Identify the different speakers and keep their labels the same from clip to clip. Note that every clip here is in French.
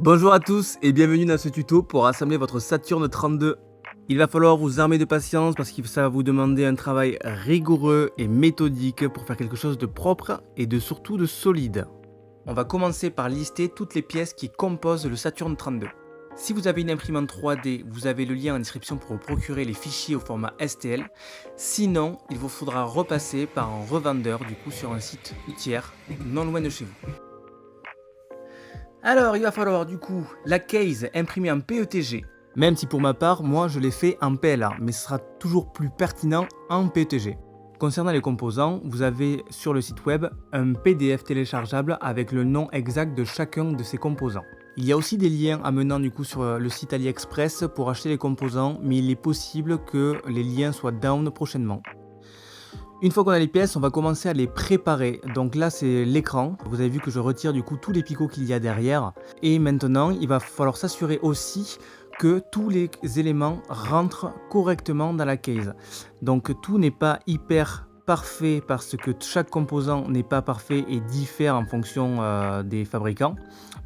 Speaker 1: Bonjour à tous et bienvenue dans ce tuto pour assembler votre Saturn 32. Il va falloir vous armer de patience parce que ça va vous demander un travail rigoureux et méthodique pour faire quelque chose de propre et surtout de solide. On va commencer par lister toutes les pièces qui composent le Saturn 32. Si vous avez une imprimante 3D, vous avez le lien en description pour vous procurer les fichiers au format STL. Sinon, il vous faudra repasser par un revendeur sur un site tiers non loin de chez vous. Alors, il va falloir la case imprimée en PETG. Même si pour ma part, moi je l'ai fait en PLA, mais ce sera toujours plus pertinent en PETG. Concernant les composants, vous avez sur le site web un PDF téléchargeable avec le nom exact de chacun de ces composants. Il y a aussi des liens amenant sur le site AliExpress pour acheter les composants, mais il est possible que les liens soient down prochainement. Une fois qu'on a les pièces, on va commencer à les préparer. Donc là, c'est l'écran. Vous avez vu que je retire tous les picots qu'il y a derrière. Et maintenant, il va falloir s'assurer aussi que tous les éléments rentrent correctement dans la case. Donc tout n'est pas hyper parfait parce que chaque composant n'est pas parfait et diffère en fonction des fabricants,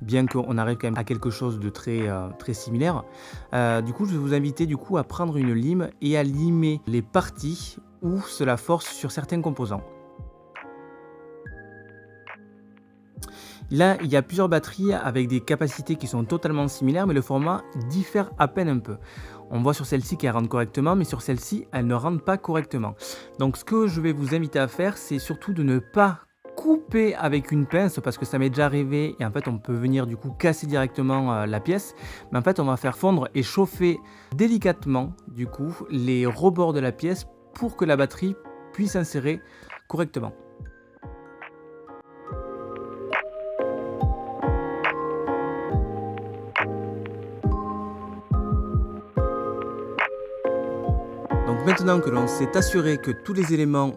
Speaker 1: bien qu'on arrive quand même à quelque chose de très similaire. Je vais vous inviter à prendre une lime et à limer les parties où cela force sur certains composants. Là, il y a plusieurs batteries avec des capacités qui sont totalement similaires, mais le format diffère à peine un peu. On voit sur celle-ci qu'elle rentre correctement, mais sur celle-ci, elle ne rentre pas correctement. Donc ce que je vais vous inviter à faire, c'est surtout de ne pas couper avec une pince, parce que ça m'est déjà arrivé, et en fait on peut venir casser directement la pièce. Mais en fait, on va faire fondre et chauffer délicatement les rebords de la pièce pour que la batterie puisse s'insérer correctement. Donc maintenant que l'on s'est assuré que tous les éléments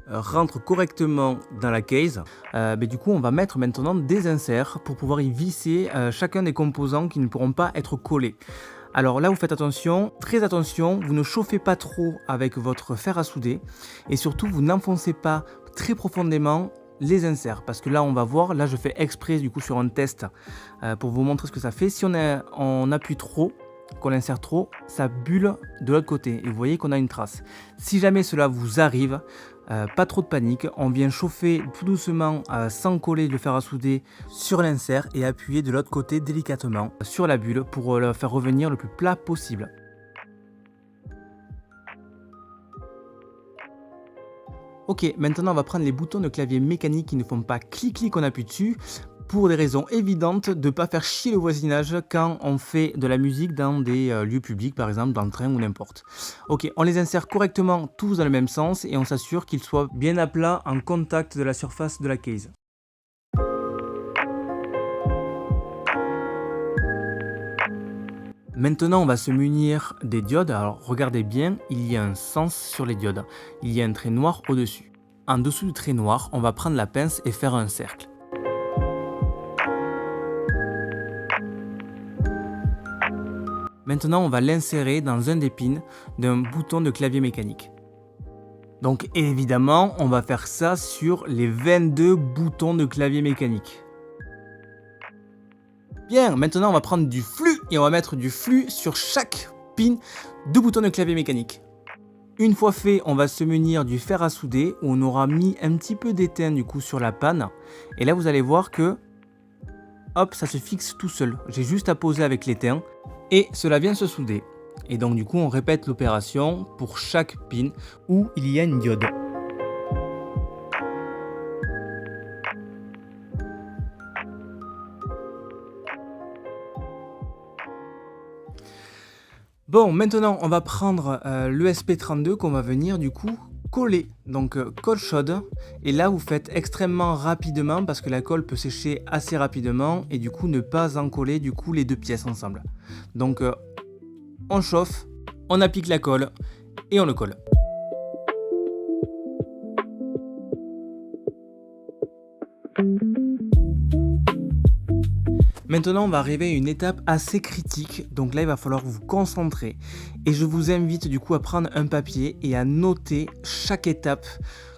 Speaker 1: rentrent correctement dans la case, on va mettre maintenant des inserts pour pouvoir y visser chacun des composants qui ne pourront pas être collés. Alors là, vous faites attention, très attention, vous ne chauffez pas trop avec votre fer à souder et surtout, vous n'enfoncez pas très profondément les inserts parce que là, on va voir, là je fais exprès sur un test pour vous montrer ce que ça fait. Si on appuie trop, qu'on insère trop, ça bulle de l'autre côté et vous voyez qu'on a une trace. Si jamais cela vous arrive, pas trop de panique, on vient chauffer tout doucement sans coller le fer à souder sur l'insert et appuyer de l'autre côté délicatement sur la bulle pour le faire revenir le plus plat possible. Ok, maintenant on va prendre les boutons de clavier mécanique qui ne font pas clic-clic qu'on appuie dessus, pour des raisons évidentes de ne pas faire chier le voisinage quand on fait de la musique dans des lieux publics, par exemple dans le train ou n'importe. Ok, on les insère correctement tous dans le même sens et on s'assure qu'ils soient bien à plat en contact de la surface de la case. Maintenant, on va se munir des diodes. Alors regardez bien, il y a un sens sur les diodes. Il y a un trait noir au-dessus. En dessous du trait noir, on va prendre la pince et faire un cercle. Maintenant, on va l'insérer dans un des pins d'un bouton de clavier mécanique. Donc évidemment, on va faire ça sur les 22 boutons de clavier mécanique. Bien, maintenant on va prendre du flux et on va mettre du flux sur chaque pin de bouton de clavier mécanique. Une fois fait, on va se munir du fer à souder où on aura mis un petit peu d'étain sur la panne. Et là, vous allez voir que hop, ça se fixe tout seul. J'ai juste à poser avec l'étain et cela vient se souder. Et donc on répète l'opération pour chaque pin où il y a une diode. Bon, maintenant on va prendre l'ESP32 qu'on va venir coller. Donc colle chaude, et là vous faites extrêmement rapidement parce que la colle peut sécher assez rapidement et ne pas en coller les deux pièces ensemble. Donc on chauffe, on applique la colle et on le colle. Maintenant, on va arriver à une étape assez critique, donc là il va falloir vous concentrer et je vous invite à prendre un papier et à noter chaque étape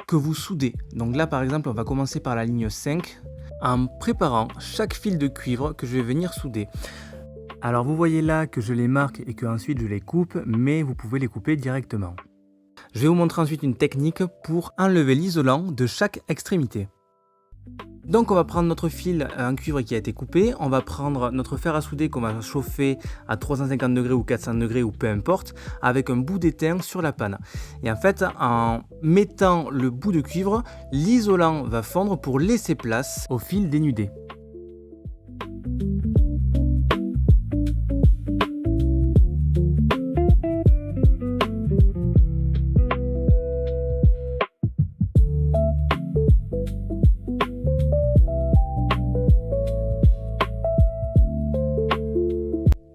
Speaker 1: que vous soudez. Donc là par exemple, on va commencer par la ligne 5 en préparant chaque fil de cuivre que je vais venir souder. Alors vous voyez là que je les marque et que ensuite je les coupe, mais vous pouvez les couper directement. Je vais vous montrer ensuite une technique pour enlever l'isolant de chaque extrémité. Donc on va prendre notre fil en cuivre qui a été coupé, on va prendre notre fer à souder qu'on va chauffer à 350 degrés ou 400 degrés ou peu importe, avec un bout d'étain sur la panne. Et en fait, en mettant le bout de cuivre, l'isolant va fondre pour laisser place au fil dénudé.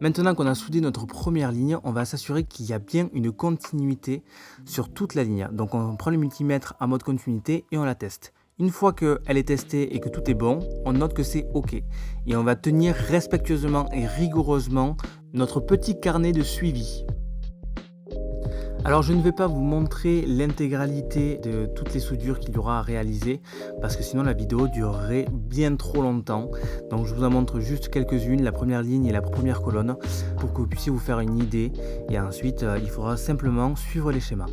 Speaker 1: Maintenant qu'on a soudé notre première ligne, on va s'assurer qu'il y a bien une continuité sur toute la ligne. Donc on prend le multimètre en mode continuité et on la teste. Une fois qu'elle est testée et que tout est bon, on note que c'est OK. Et on va tenir respectueusement et rigoureusement notre petit carnet de suivi. Alors je ne vais pas vous montrer l'intégralité de toutes les soudures qu'il y aura à réaliser parce que sinon la vidéo durerait bien trop longtemps. Donc je vous en montre juste quelques-unes, la première ligne et la première colonne pour que vous puissiez vous faire une idée et ensuite il faudra simplement suivre les schémas.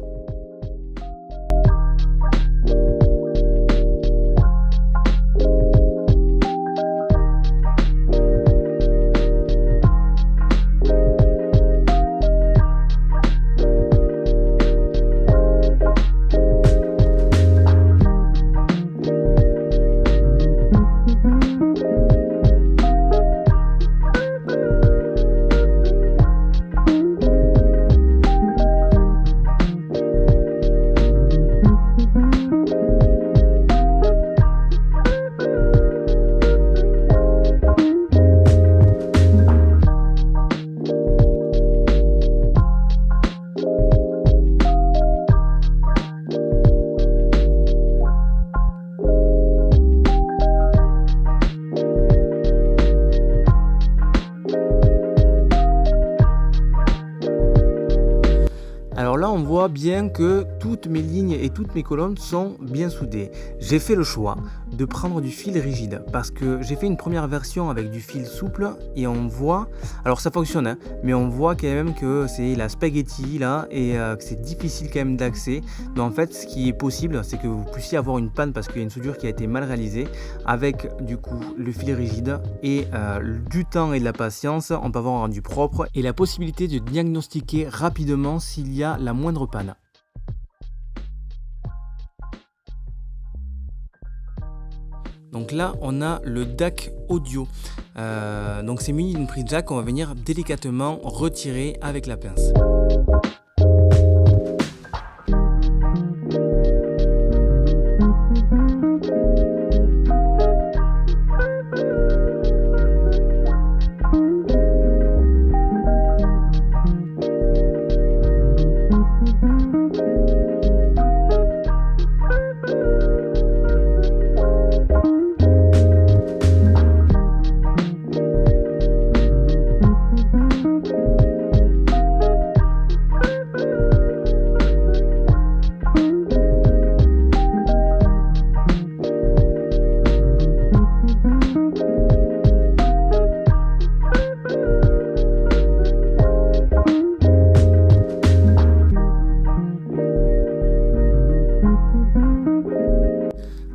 Speaker 1: Alors là on voit bien que toutes mes lignes et toutes mes colonnes sont bien soudées. J'ai fait le choix de prendre du fil rigide parce que j'ai fait une première version avec du fil souple et on voit, alors ça fonctionne hein, mais on voit quand même que c'est la spaghetti là et que c'est difficile quand même d'accès. Donc en fait ce qui est possible c'est que vous puissiez avoir une panne parce qu'il y a une soudure qui a été mal réalisée avec du coup le fil rigide et du temps et de la patience, on peut avoir un rendu propre et la possibilité de diagnostiquer rapidement s'il y a la moindre panne. Donc là on a le DAC audio, donc c'est muni d'une prise jack qu'on va venir délicatement retirer avec la pince.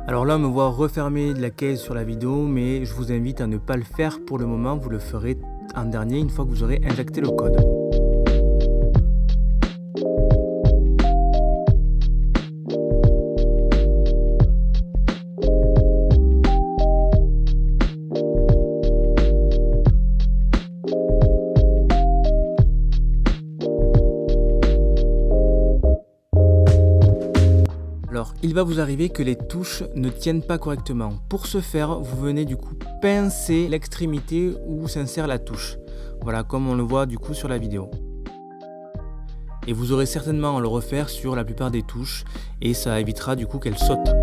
Speaker 1: Alors là on me voit refermer de la caisse sur la vidéo, mais je vous invite à ne pas le faire pour le moment, vous le ferez en dernier une fois que vous aurez injecté le code. Alors, il va vous arriver que les touches ne tiennent pas correctement. Pour ce faire, vous venez du coup pincer l'extrémité où s'insère la touche. Voilà, comme on le voit du coup sur la vidéo. Et vous aurez certainement à le refaire sur la plupart des touches et ça évitera du coup qu'elles sautent.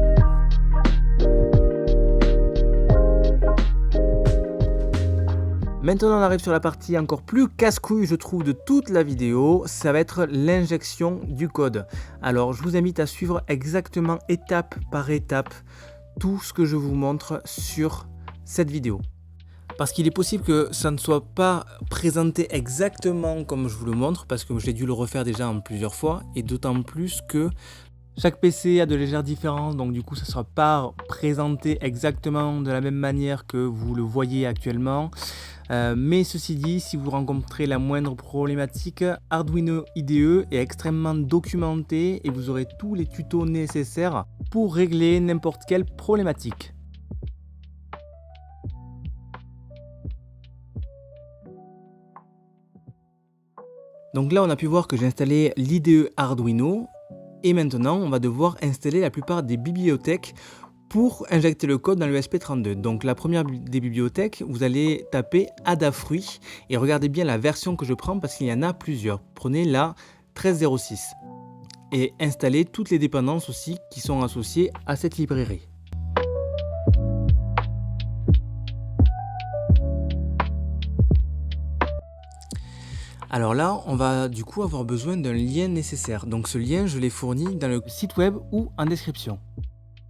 Speaker 1: Maintenant on arrive sur la partie encore plus casse-couille je trouve de toute la vidéo, ça va être l'injection du code. Alors je vous invite à suivre exactement étape par étape tout ce que je vous montre sur cette vidéo. Parce qu'il est possible que ça ne soit pas présenté exactement comme je vous le montre, parce que j'ai dû le refaire déjà en plusieurs fois, et d'autant plus que chaque PC a de légères différences, donc du coup ça ne sera pas présenté exactement de la même manière que vous le voyez actuellement. Mais ceci dit, si vous rencontrez la moindre problématique, Arduino IDE est extrêmement documenté et vous aurez tous les tutos nécessaires pour régler n'importe quelle problématique. Donc là on a pu voir que j'ai installé l'IDE Arduino et maintenant on va devoir installer la plupart des bibliothèques pour injecter le code dans le ESP32. Donc la première des bibliothèques, vous allez taper Adafruit et regardez bien la version que je prends parce qu'il y en a plusieurs. Prenez la 1306 et installez toutes les dépendances aussi qui sont associées à cette librairie. Alors là, on va du coup avoir besoin d'un lien nécessaire. Donc ce lien, je l'ai fourni dans le site web ou en description.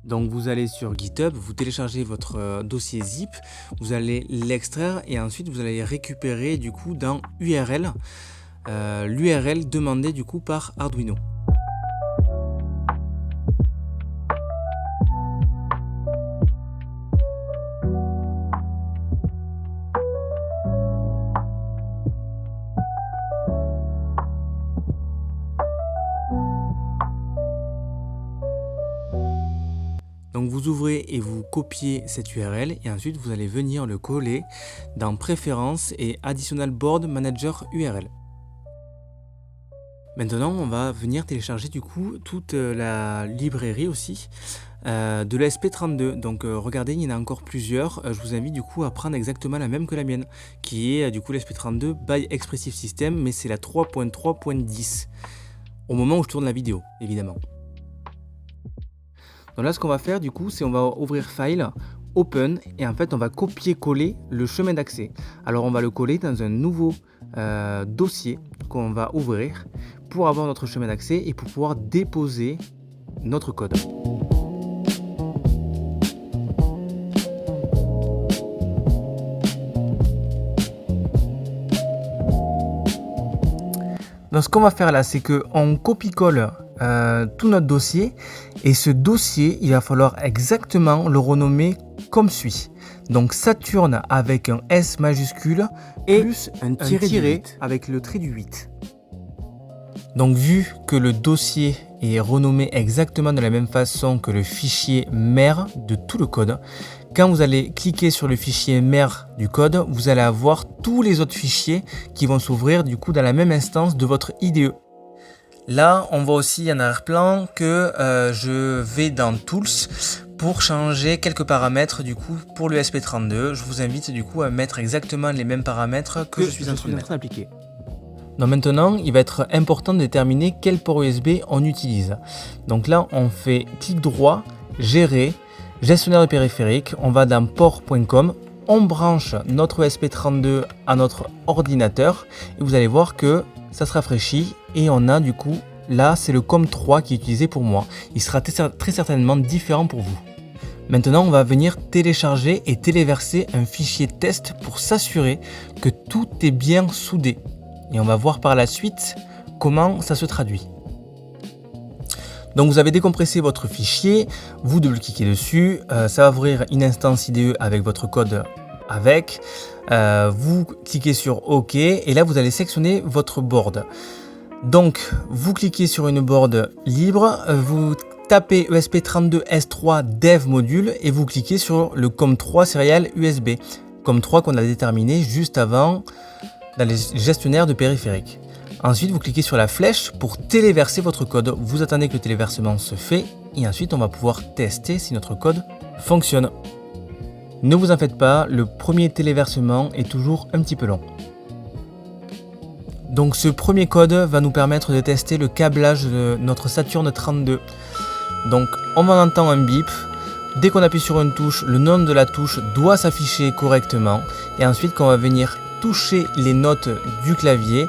Speaker 1: Donc vous allez sur GitHub, vous téléchargez votre dossier zip, vous allez l'extraire et ensuite vous allez récupérer du coup dans URL, l'URL demandée du coup par Arduino. Donc vous ouvrez et vous copiez cette URL et ensuite vous allez venir le coller dans Préférences et Additional Board Manager URL. Maintenant on va venir télécharger du coup toute la librairie aussi de l'ESP32. Donc regardez, il y en a encore plusieurs. Je vous invite du coup à prendre exactement la même que la mienne, qui est du coup l'ESP32 by Expressive System, mais c'est la 3.3.10 au moment où je tourne la vidéo évidemment. Donc là ce qu'on va faire du coup c'est on va ouvrir File, Open et en fait on va copier-coller le chemin d'accès. Alors on va le coller dans un nouveau dossier qu'on va ouvrir pour avoir notre chemin d'accès et pour pouvoir déposer notre code. Donc ce qu'on va faire là c'est qu'on copie-colle tout notre dossier et ce dossier il va falloir exactement le renommer comme suit. Donc Saturne avec un S majuscule et plus un tiret avec le trait du 8. Donc vu que le dossier est renommé exactement de la même façon que le fichier mère de tout le code, quand vous allez cliquer sur le fichier mère du code, vous allez avoir tous les autres fichiers qui vont s'ouvrir du coup dans la même instance de votre IDE. Là, on voit aussi en arrière-plan que je vais dans Tools pour changer quelques paramètres du coup pour le ESP32. Je vous invite du coup à mettre exactement les mêmes paramètres que je suis en train d'appliquer. Donc maintenant, il va être important de déterminer quel port USB on utilise. Donc là, on fait clic droit, gérer, gestionnaire de périphérique, on va dans port.com, on branche notre ESP32 à notre ordinateur et vous allez voir que ça se rafraîchit et on a du coup, là c'est le COM3 qui est utilisé pour moi. Il sera très certainement différent pour vous. Maintenant on va venir télécharger et téléverser un fichier test pour s'assurer que tout est bien soudé. Et on va voir par la suite comment ça se traduit. Donc vous avez décompressé votre fichier, vous double-cliquez dessus, ça va ouvrir une instance IDE avec votre code avec. Vous cliquez sur OK et là vous allez sélectionner votre board. Donc vous cliquez sur une board libre, vous tapez ESP32S3 Dev Module et vous cliquez sur le COM3 Serial USB. COM3 qu'on a déterminé juste avant dans les gestionnaires de périphériques. Ensuite vous cliquez sur la flèche pour téléverser votre code. Vous attendez que le téléversement se fait et ensuite on va pouvoir tester si notre code fonctionne. Ne vous en faites pas, le premier téléversement est toujours un petit peu long. Donc ce premier code va nous permettre de tester le câblage de notre Saturn 32. Donc on va entendre un bip. Dès qu'on appuie sur une touche, le nom de la touche doit s'afficher correctement. Et ensuite quand on va venir toucher les notes du clavier,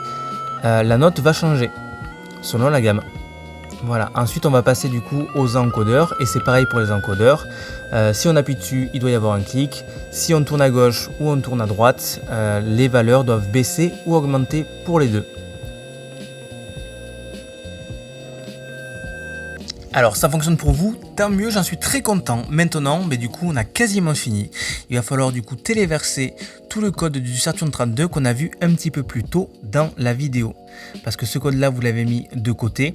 Speaker 1: la note va changer selon la gamme. Voilà, ensuite on va passer du coup aux encodeurs et c'est pareil pour les encodeurs. Si on appuie dessus, il doit y avoir un clic. Si on tourne à gauche ou on tourne à droite, les valeurs doivent baisser ou augmenter pour les deux. Alors ça fonctionne pour vous, tant mieux, j'en suis très content. Maintenant, du coup on a quasiment fini. Il va falloir du coup téléverser tout le code du Saturn 32 qu'on a vu un petit peu plus tôt dans la vidéo. Parce que ce code là vous l'avez mis de côté.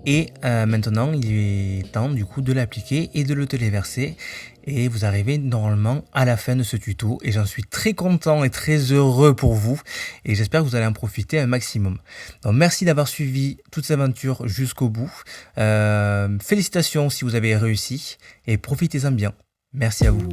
Speaker 1: Et maintenant il est temps du coup de l'appliquer et de le téléverser. Et vous arrivez normalement à la fin de ce tuto et j'en suis très content et très heureux pour vous et j'espère que vous allez en profiter un maximum. Donc merci d'avoir suivi toute cette aventure jusqu'au bout. Félicitations si vous avez réussi et profitez-en bien. Merci à vous.